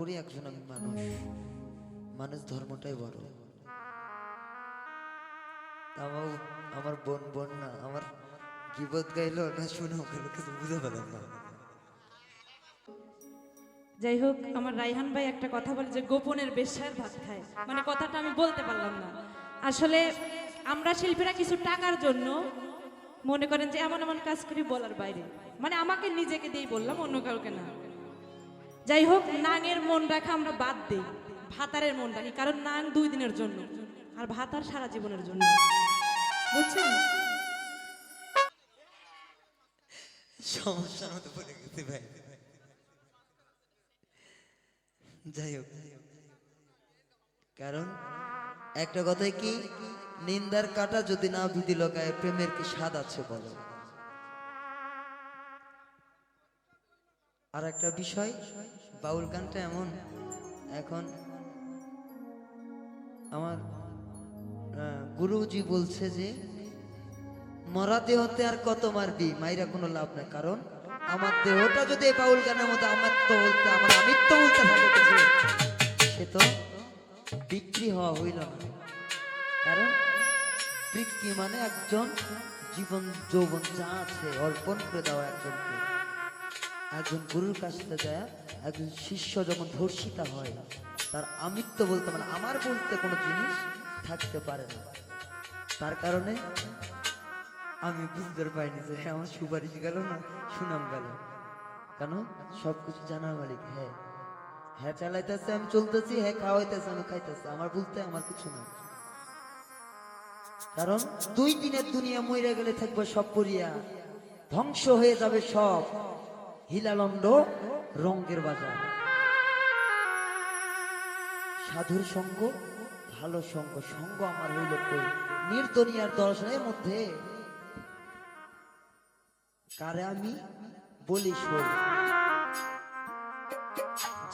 করি একজন আমি মানুষ, মানুষ ধর্মটাই বড়। আমার আমার বোন বোন না, আমার গীবত গাইলো না শুনেও গেলো, কিছু বুঝে পেলাম না। যাই হোক, আমার রাইহান ভাই একটা কথা বলে যে গোপনের বেশ্যার ভাত খায়, মানে কথাটা আমি বলতে পারলাম না। আসলে আমরা শিল্পীরা কিছু টাকার জন্য মনে করেন যে এমন এমন কাজ করি বলার বাইরে, মানে আমাকে নিজেকে দিয়েই বললাম, অন্য কাউকে না। যাই হোক, নাঙের মন রাখা আমরা বাদ দিই, ভাতারের মন রাখি, কারণ নাং 2 দিনের জন্য আর ভাতার সারা জীবনের জন্য, বুঝছেন? সমস্যার মধ্যে পড়ে গেছি ভাই। যাই হোক, কারণ একটা কথাই কি, নিন্দার কাটা যদি না বিধি লগায় প্রেমের কি স্বাদ আছে বলো। আর একটা বিষয়, বাউল গানটা এমন, এখন আমার গুরুজি বলছে যে মরা দেহতে আর কত মারবি, মাইরা কোনো লাভ নাই। কারণ আমার দেহটা যদি এই বাউল গানের মধ্যে আমার তো বলতে, আমার আমিত্ব বলতে থাকে কিছু, সে তো বিক্রি হওয়া হইল না। কারণ বিক্রি মানে একজন জীবন যৌবন যা আছে অর্পণ করে দেওয়া একজনকে। একজন গুরুর কাছ থেকে যায়, একজন শিষ্য যখন ধর্ষিতা হয়, তার আমিত্ব বলতে মানে আমার বলতে কোনো জিনিস থাকতে পারে না। তার কারণে আমি বুঝতে পাইনি যে আমার সুপারিশ গেল না, সুনাম গেল। কেন? সবকিছু জানার মালিক হ্যাঁ, হ্যাঁ চালাইতেছে আমি চলতেছি, হ্যাঁ খাওয়াইতেছে আমি খাইতেছি, আমার বলতে আমার কিছু না। কারণ 2 দিনের দুনিয়া মইরা গেলে থাকবে সব পরিয়া, ধ্বংস হয়ে যাবে সব, হিলালন্ড রঙ্গের বাজার। সাধুর সঙ্গ, ভালো সঙ্গ, সঙ্গ আমার হইল কই নির্দনিয়ার দর্শনের মধ্যে, কারে আমি বলি শোন।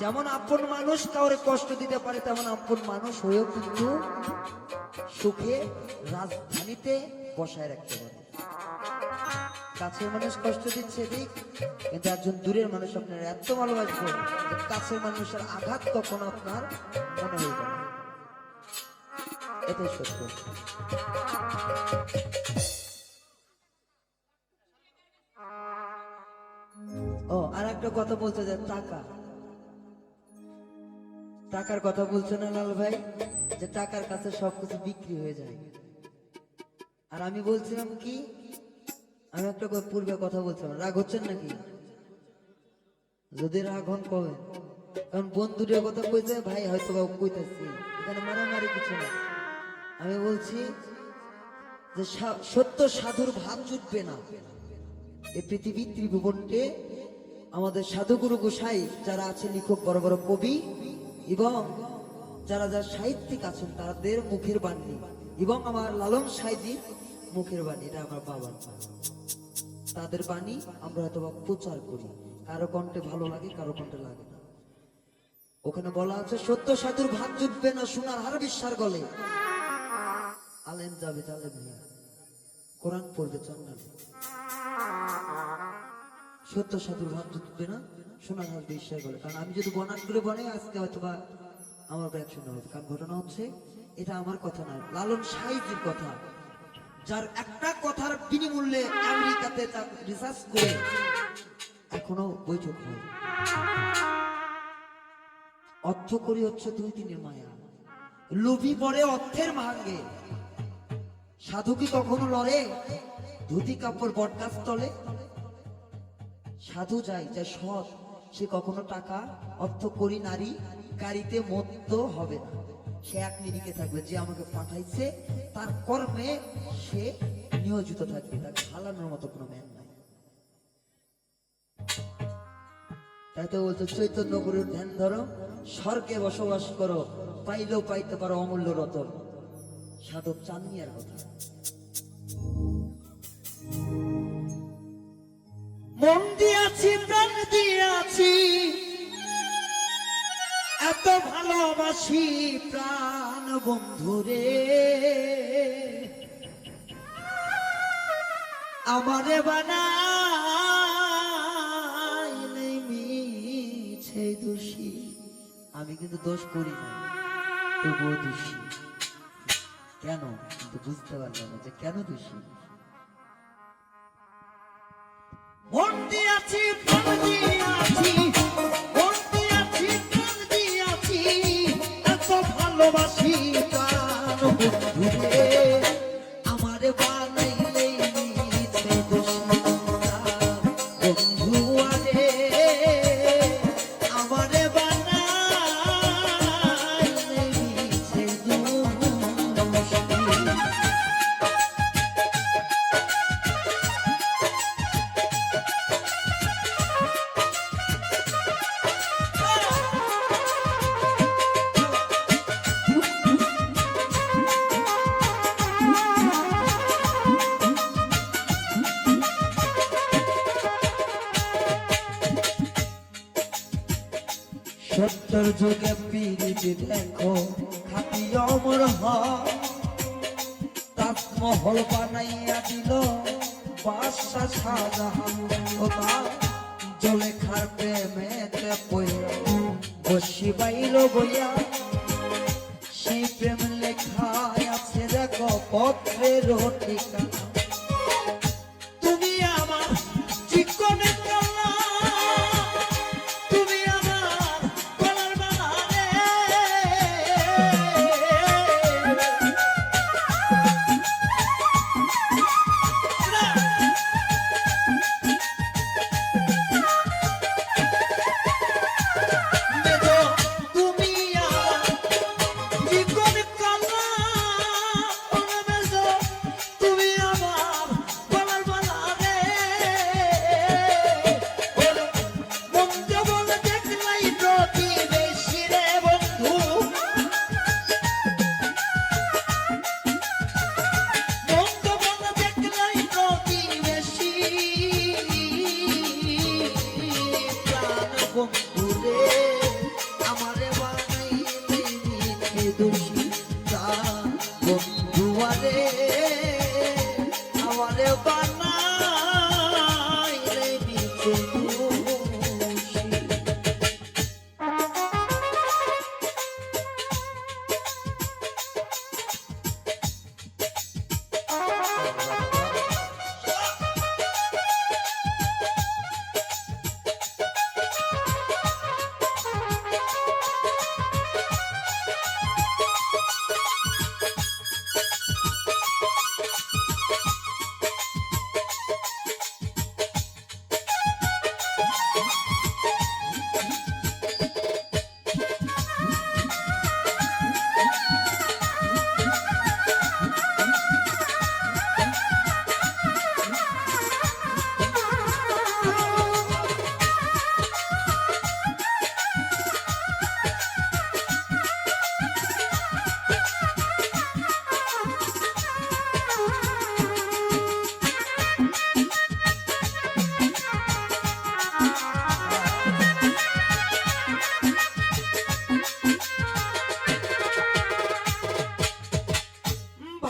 যেমন আপন মানুষ কাউরে কষ্ট দিতে পারে, তেমন আপন মানুষ হয়েও কিন্তু সুখে রাজধানীতে বসায় রাখতে পারে। কাছের মানুষ কষ্ট দিচ্ছে ঠিক, কিন্তু একজন দূরের মানুষ আপনার এত ভালোবাসবে যে কাছের মানুষের আঘাত কখনো আপনার মনে হইবে না। এটাই সত্য। ও আর একটা কথা বলতে যে টাকা, টাকার কথা বলছে না লাল ভাই, যে টাকার কাছে সবকিছু বিক্রি হয়ে যায়। আর আমি বলছিলাম কি, আমি একটা পূর্বে কথা বলছিলাম, রাগ হচ্ছেন নাকি? যদি রাগ হন কবে, কারণ বন্ধুদের কথা কইছে ভাই, হয়তো বা কইতেছি, এখানে মারামারি কিছু না। আমি বলছি যে সত্য সাধুর ভাব জুটবে না এই পৃথিবী ত্রিভুবনকে। আমাদের সাধুগুরু গোসাই যারা আছে, লিখক বড় বড় কবি এবং যারা যারা সাহিত্যিক আছেন, তাদের মুখের বাণী এবং আমার লালন সাইদির মুখের বাণী, এটা আমার বাবার, তাদের বাণী আমরা হয়তো প্রচার করি। কারো কণ্ঠে ভালো লাগে, কারো কণ্ঠে লাগে না। ওখানে বলা আছে সত্য সাধুর ভাব জুটবে না সোনার হার বিশ্বার গলে, আলেম যাবে জালেম নিয়ে, কোরআন পড়বে চন্দ্র। সত্য সাধুর ভাব জুটবে না সোনার হার বিশ্বাস গলে। কারণ আমি যদি বনান করে বনে, আজকে হয়তো বা আমার ব্যাগ শুনে হবে। কারণ ঘটনা হচ্ছে, এটা আমার কথা নয়, লালন সাইজির কথা, যার একটা কথার বিনিমূল্যে আমেরিকাতে রিসার্চ করে এখনো বৈঠক হয়। অর্থ করি হচ্ছে 2 দিনের মায়া, লোভী পরে অর্থের ভাঙ্গে। সাধু কি কখনো লড়ে ধুতি কাপড় বটগাছ তলে? সাধু যায় যা সৎ, সে কখনো টাকা অর্থ করি নারী গাড়িতে মত্ত হবে না। সে এক নিরিখে থাকবে, যে আমাকে পাঠাইছে তার কর্মে সে নিয়োজিত থাকবে, তাকে হালানোর মতো কোনো ম্যান নাই। তাই তো বলছো চৈতন্য গুরুর ধ্যান ধরো, স্বর্গে বসবাস করো, পাইলেও পাইতে পারো অমূল্য রতন। সাধক চাঁদনিয়ার কথা। মন দিয়াছি প্রাণ দিয়াছি, এত ভালোবাসি প্রাণ বন্ধুরে, আমারে বানাইলে মিছে দোষী আমি কিন্তু দোষ করি না, তবুও দোষী। কেন কিন্তু বুঝতে পারলাম না যে কেন দোষী। মন দিয়াছি প্রাণ দিয়াছি, মন দিয়াছি প্রাণ দিয়াছি, এত ভালোবাসি প্রাণ বন্ধুরে, আমারে বানাইলে মিছে দোষী বন্ধু আরে, আমারে বানাইলে মিছে দোষী। সত্তর যুগে পিরিতি দেখো খাতি অমর হয়, তাজমহল বানাইয়া দিল বাদশা শাহজাহান, ও তার জলেখার প্রেমেতে পইরা বসি বাইল বইয়া, সেই প্রেম লেখায় আছে দেখো পত্রের ঠিকানা। তুমি আমার চিকনের কলা, তুমি আমার গলার মালা রে, মেজো তুমি আমার চিকনের কলা, মেজো তুমি আমার গলার মালা রে, ওরে মন্দ বলে দেখলাই প্রতিবেশী রে বন্ধু, মন্দ বলে দেখলাই প্রতিবেশী প্রাণ বন্ধু রে, আমারে বানাইলে মিছে দোষী প্রাণ বন্ধু আরে, আমারে বানাইলে মিছে দোষী।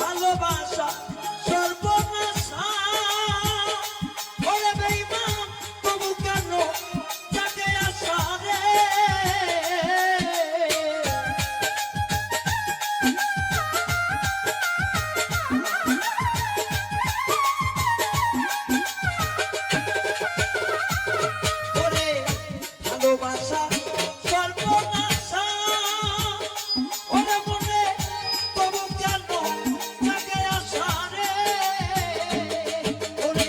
ভালোবাসা সর্বনাশা, ওরে বেঈমান তবু কেন জাগে আশা রে, ওরে ভালোবাসা সর্বনাশা, ওরে মনে তবু কেন জাগে আশা রে, ওরে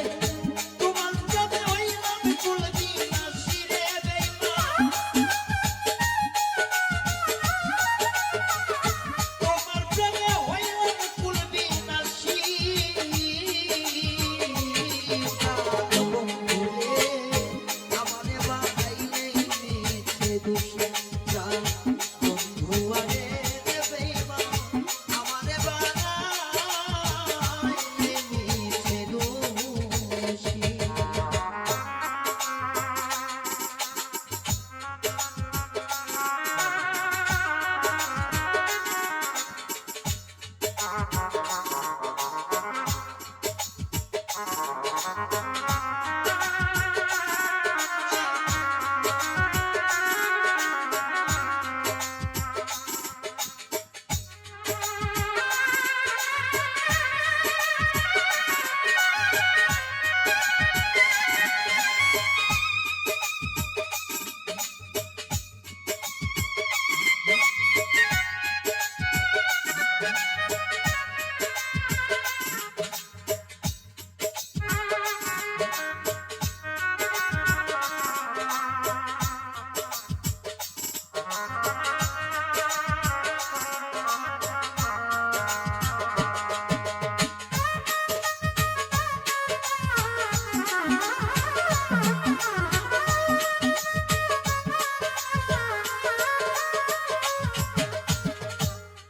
তোমার প্রেমে হইলাম কুলবিনাশী রে বেঈমান, তোমার প্রেমে হইলাম কুলবিনাশী বন্ধু রে, আমারে বানাইলে মিছে দোষী প্রাণ বন্ধু আরে বেঈমান, আমারে বানাইলে মিছে দোষী।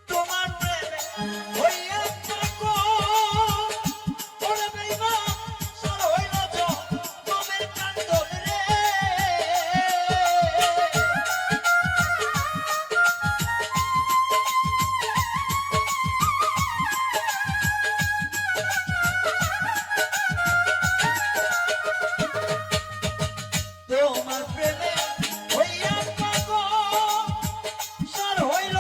তোমার প্রেমে হইয়া থাকো ওরে বেঈমান সর হইল জমের কান্দন রে তোমার প্রেমে হইয়া থাকো সর হইল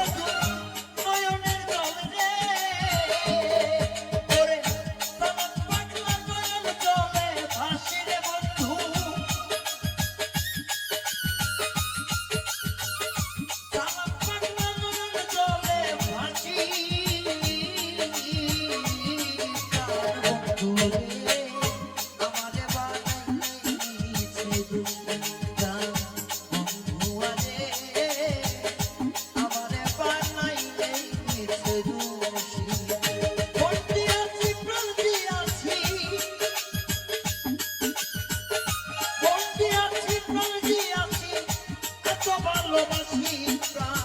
নয়নের জল রে ওরে সালাম পাগলা নয়ন জলে ভাসি রে বন্ধু সালাম পাগলা নয়ন জলে ভাসি বন্ধু রে আমারে বানাইছে দুনিয়া বন্ধু আরে আমারে বানাইছে দুনিয়া বন্দি আছি প্রাণ দিয়াছি বন্দি আছি প্রাণ দিয়াছি এত ভালোবাসি প্রাণ